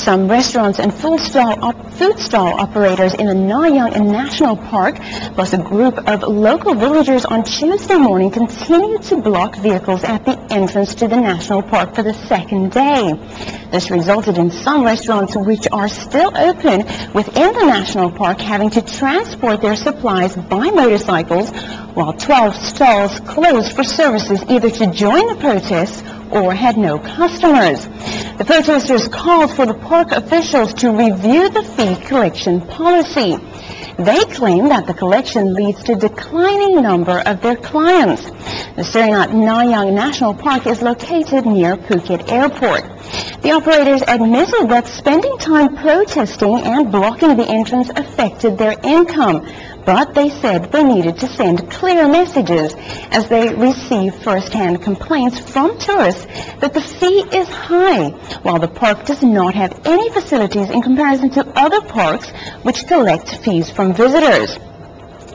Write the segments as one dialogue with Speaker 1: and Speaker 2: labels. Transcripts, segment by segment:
Speaker 1: Some restaurants and food stall operators in the Na Yang National Park, plus a group of local villagers on Tuesday morning, continued to block vehicles at the entrance to the national park for the second day. This resulted in some restaurants which are still open within the national park having to transport their supplies by motorcycles, while 12 stalls closed for services either to join the protests or had no customers. The protesters called for the park officials to review the fee collection policy. They claim that the collection leads to a declining number of their clients. The Surinat Na Yang National Park is located near Phuket Airport. The operators admitted that spending time protesting and blocking the entrance affected their income, but they said they needed to send clear messages as they receive first-hand complaints from tourists that the fee is high, while the park does not have any facilities in comparison to other parks which collect fees from visitors.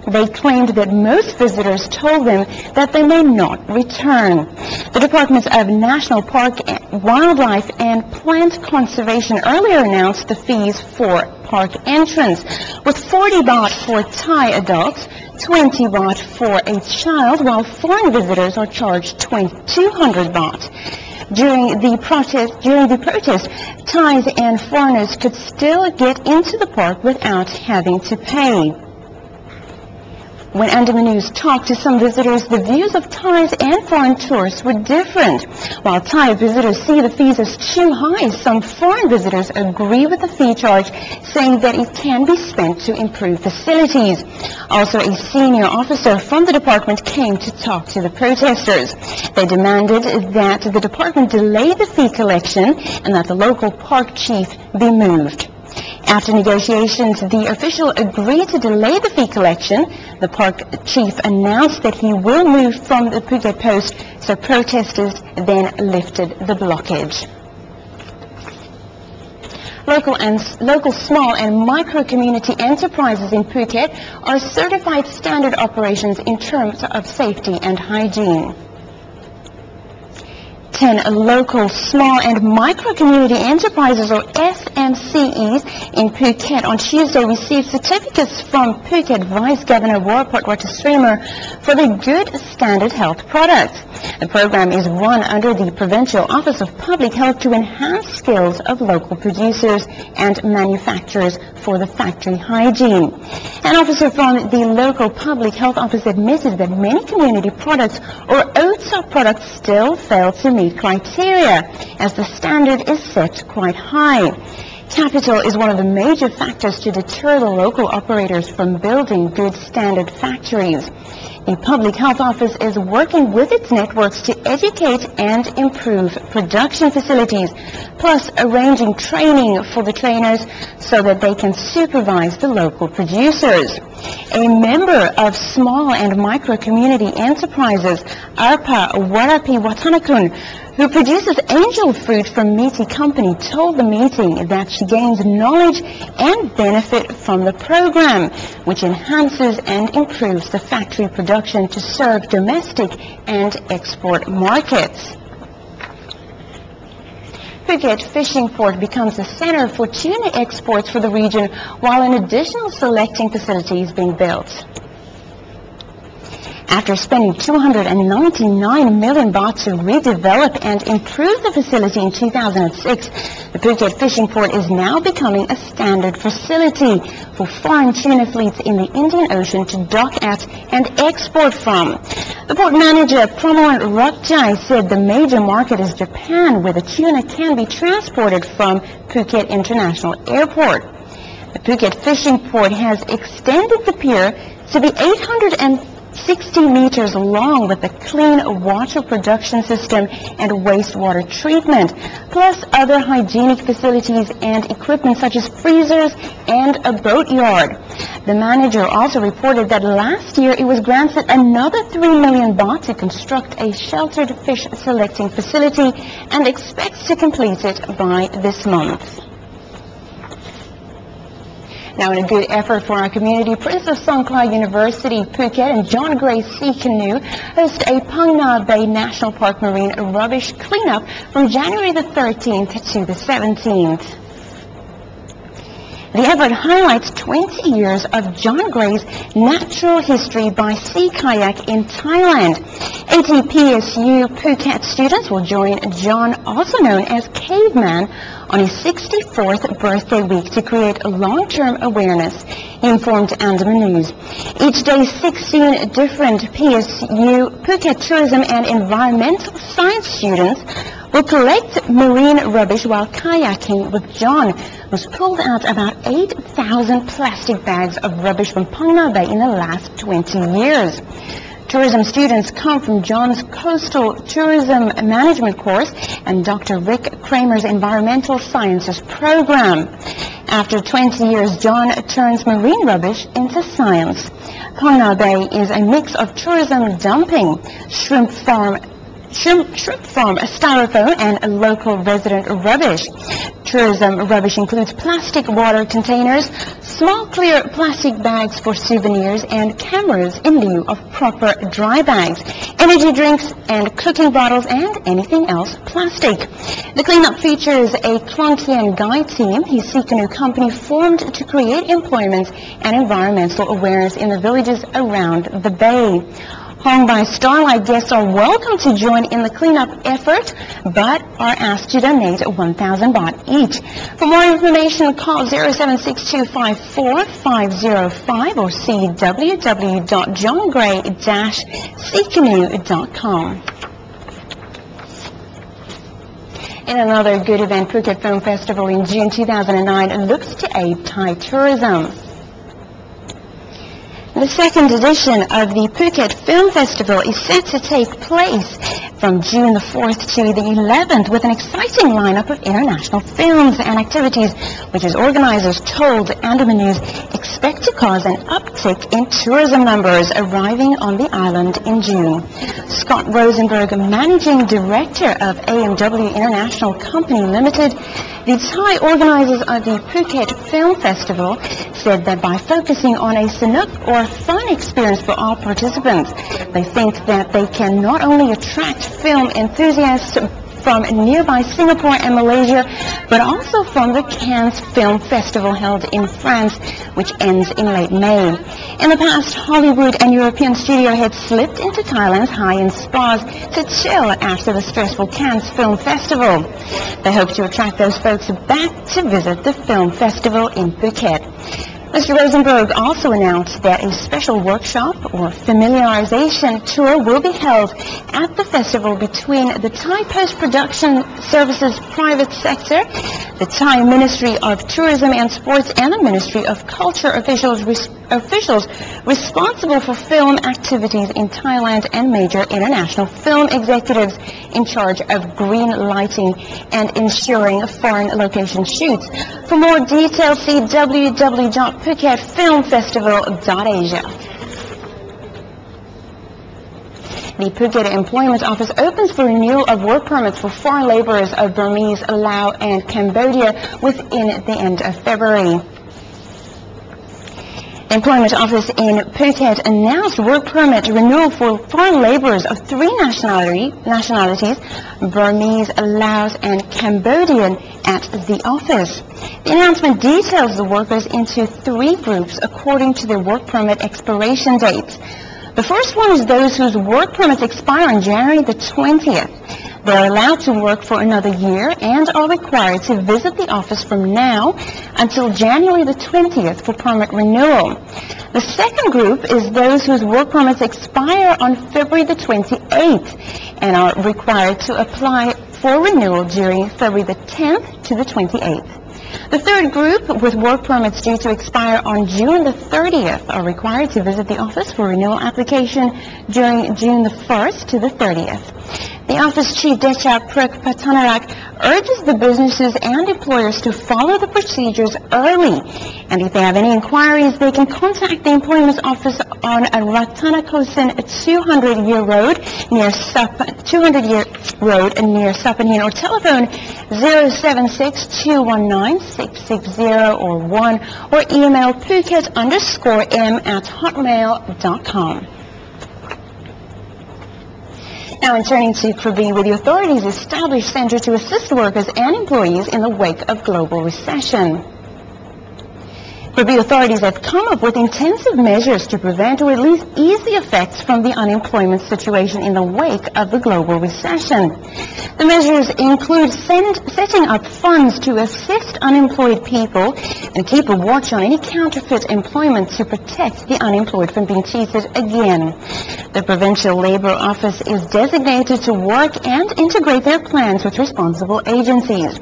Speaker 1: They claimed that most visitors told them that they may not return. The Departments of National Park, Wildlife and Plant Conservation earlier announced the fees for park entrance, with 40 baht for Thai adults, 20 baht for a child, while foreign visitors are charged 200 baht. During the protest, Thais and foreigners could still get into the park without having to pay. When Andaman News talked to some visitors, the views of Thais and foreign tourists were different. While Thai visitors see the fees as too high, some foreign visitors agree with the fee charge, saying that it can be spent to improve facilities. Also, a senior officer from the department came to talk to the protesters. They demanded that the department delay the fee collection and that the local park chief be moved. After negotiations, the official agreed to delay the fee collection. The park chief announced that he will move from the Phuket post, so protesters then lifted the blockage. Local small and micro community enterprises in Phuket are certified standard operations in terms of safety and hygiene. 10 local small and micro community enterprises, or SMCEs, in Phuket on Tuesday received certificates from Phuket Vice Governor Waraport Ratchasremer for the Good Standard Health product. The program is run under the Provincial Office of Public Health to enhance skills of local producers and manufacturers for the factory hygiene. An officer from the local public health office admitted that many community products or OTSA products still fail to meet criteria, as the standard is set quite high. Capital is one of the major factors to deter the local operators from building good standard factories. The Public Health Office is working with its networks to educate and improve production facilities, plus arranging training for the trainers so that they can supervise the local producers. A member of Small and Micro Community Enterprises, Arpa Warapi Watanakun, who produces angel fruit from Meaty Company, told the meeting that she gains knowledge and benefit from the program, which enhances and improves the factory production to serve domestic and export markets. Phuket Fishing Port becomes a center for tuna exports for the region, while an additional selecting facility is being built. After spending 299 million baht to redevelop and improve the facility in 2006, the Phuket Fishing Port is now becoming a standard facility for foreign tuna fleets in the Indian Ocean to dock at and export from. The port manager, Pramod Rakjai, said the major market is Japan, where the tuna can be transported from Phuket International Airport. The Phuket Fishing Port has extended the pier to be 860 meters long with a clean water production system and wastewater treatment, plus other hygienic facilities and equipment such as freezers and a boatyard. The manager also reported that last year it was granted another 3 million baht to construct a sheltered fish selecting facility and expects to complete it by this month. Now, in a good effort for our community, Prince of Songkla University, Phuket, and John Gray Sea Canoe host a Phang-Nga Bay National Park marine rubbish cleanup from January the 13th to the 17th. The effort highlights 20 years of John Gray's natural history by sea kayak in Thailand. 80 PSU Phuket students will join John, also known as Caveman, on his 64th birthday week to create a long-term awareness, he informed Andaman News. Each day, 16 different PSU Phuket tourism and environmental science students will collect marine rubbish while kayaking with John, who's pulled out about 8,000 plastic bags of rubbish from Phang-Nga Bay in the last 20 years. Tourism students come from John's Coastal Tourism Management course and Dr. Rick Kramer's Environmental Sciences program. After 20 years, John turns marine rubbish into science. Phang-Nga Bay is a mix of tourism dumping, shrimp farm, styrofoam, and local resident rubbish. Tourism rubbish includes plastic water containers, small clear plastic bags for souvenirs, and cameras in lieu of proper dry bags, energy drinks and cooking bottles, and anything else plastic. The cleanup features a clunky and guide team. His Canoe company formed to create employment and environmental awareness in the villages around the bay. Home by Starlight guests are welcome to join in the cleanup effort, but are asked to donate 1,000 baht each. For more information, call 076254505 or see www.johngray-seacanoe.com. In another good event, Phuket Film Festival in June 2009 looks to aid Thai tourism. The second edition of the Phuket Film Festival is set to take place from June the 4th to the 11th with an exciting lineup of international films and activities, which, as organizers told Andaman News, expect to cause an uptick in tourism numbers arriving on the island in June. Scott Rosenberg, Managing Director of AMW International Company Limited, the Thai organizers of the Phuket Film Festival, said that by focusing on a Chinook or fun experience for all participants, they think that they can not only attract film enthusiasts from nearby Singapore and Malaysia, but also from the Cannes Film Festival held in France, which ends in late May. In the past, Hollywood and European studio heads slipped into Thailand's high-end spas to chill after the stressful Cannes Film Festival. They hope to attract those folks back to visit the film festival in Phuket. Mr. Rosenberg also announced that a special workshop or familiarization tour will be held at the festival between the Thai Post-Production Services private sector, the Thai Ministry of Tourism and Sports, and the Ministry of Culture officials responsible for film activities in Thailand and major international film executives in charge of green lighting and ensuring foreign location shoots. For more details, see www.phuketfilmfestival.asia. The Phuket Employment Office opens for renewal of work permits for foreign laborers of Burmese, Laos and Cambodia within the end of February. The Employment Office in Phuket announced work permit renewal for foreign laborers of three nationalities, Burmese, Laos and Cambodian, at the office. The announcement details the workers into three groups according to their work permit expiration dates. The first one is those whose work permits expire on January the 20th. They are allowed to work for another year and are required to visit the office from now until January the 20th for permit renewal. The second group is those whose work permits expire on February the 28th and are required to apply for renewal during February the 10th to the 28th. The third group, with work permits due to expire on June the 30th, are required to visit the office for renewal application during June the 1st to the 30th. The office chief, Dechak Prek Patanarak, urges the businesses and employers to follow the procedures early. And if they have any inquiries, they can contact the employment office on Ratanakosin 200-year road near Sapanin, or telephone 076-219-660 or 1, or email Phuket_m@hotmail.com. Now, in turning to Krabi, where the authorities established centers to assist workers and employees in the wake of global recession. Review authorities have come up with intensive measures to prevent or at least ease the effects from the unemployment situation in the wake of the global recession. The measures include setting up funds to assist unemployed people and keep a watch on any counterfeit employment to protect the unemployed from being cheated again. The Provincial Labour Office is designated to work and integrate their plans with responsible agencies.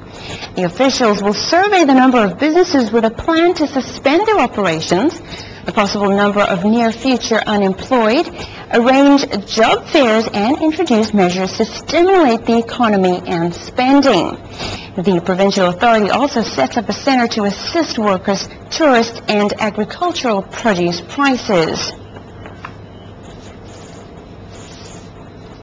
Speaker 1: The officials will survey the number of businesses with a plan to suspend their operations, the possible number of near-future unemployed, arrange job fairs and introduce measures to stimulate the economy and spending. The provincial authority also sets up a center to assist workers, tourist and agricultural produce prices.